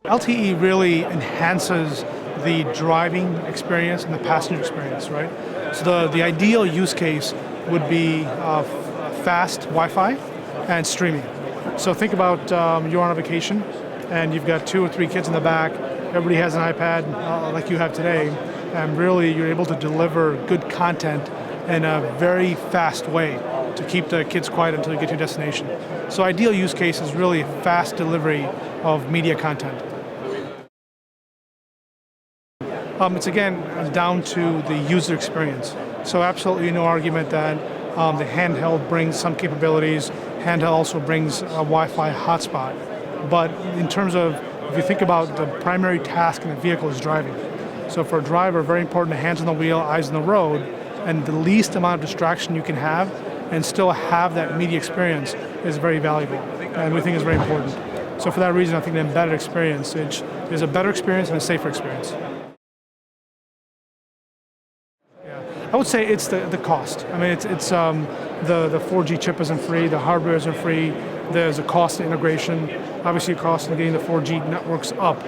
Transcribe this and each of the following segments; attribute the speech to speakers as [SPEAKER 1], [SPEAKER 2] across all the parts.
[SPEAKER 1] LTE really enhances the driving experience and the passenger experience, right? So the ideal use case would be fast Wi-Fi and streaming. So think about you're on a vacation and you've got 2 or 3 kids in the back, everybody has an iPad like you have today, and really you're able to deliver good content in a very fast way to keep the kids quiet until you get to your destination. So ideal use case is really fast delivery of media content. It's again down to the user experience. So absolutely no argument that the handheld brings some capabilities. Handheld also brings a Wi-Fi hotspot. But in terms of, if you think about the primary task in the vehicle is driving. So for a driver, very important, hands on the wheel, eyes on the road, and the least amount of distraction you can have and still have that media experience is very valuable, and we think is very important. So for that reason, I think the embedded experience is a better experience and a safer experience. I would say it's the cost. I mean, it's the 4G chip isn't free, the hardware isn't free, there's a cost integration, obviously a cost in getting the 4G networks up.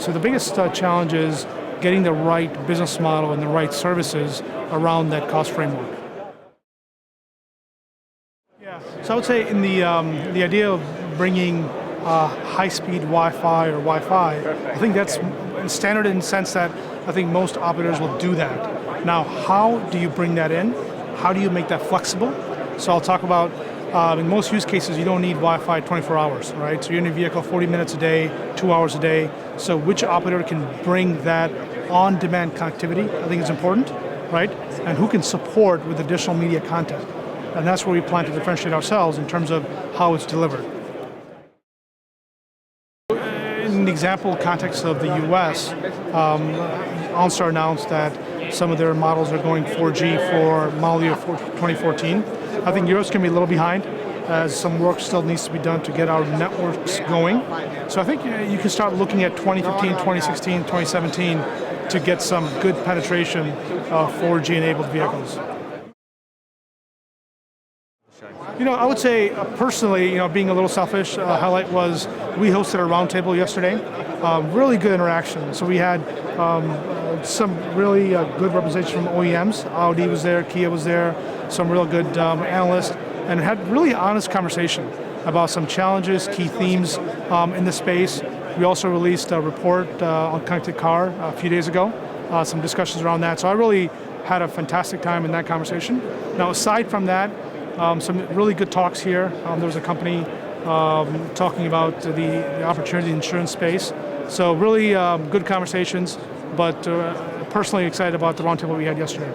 [SPEAKER 1] So the biggest challenge is getting the right business model and the right services around that cost framework. Yeah, so I would say in the idea of bringing high-speed Wi-Fi or Wi-Fi, I think that's standard in the sense that I think most operators will do that. Now, how do you bring that in? How do you make that flexible? So I'll talk about, in most use cases, you don't need Wi-Fi 24 hours, right? So you're in your vehicle 40 minutes a day, 2 hours a day. So which operator can bring that on-demand connectivity, I think is important, right? And who can support with additional media content. And that's where we plan to differentiate ourselves in terms of how it's delivered. In the example context of the US, OnStar announced that some of their models are going 4G for model year 2014. I think Europe's going to be a little behind, as some work still needs to be done to get our networks going. So I think you can start looking at 2015, 2016, 2017 to get some good penetration of 4G-enabled vehicles. You know, I would say personally, being a little selfish, highlight was we hosted a roundtable yesterday. Really good interaction. So we had some really good representation from OEMs. Audi was there, Kia was there, some real good analysts, and had really honest conversation about some challenges, key themes in the space. We also released a report on connected car a few days ago, some discussions around that. So I really had a fantastic time in that conversation. Now, aside from that, some really good talks here. There was a company talking about the opportunity in the insurance space. So really good conversations, but personally excited about the roundtable we had yesterday.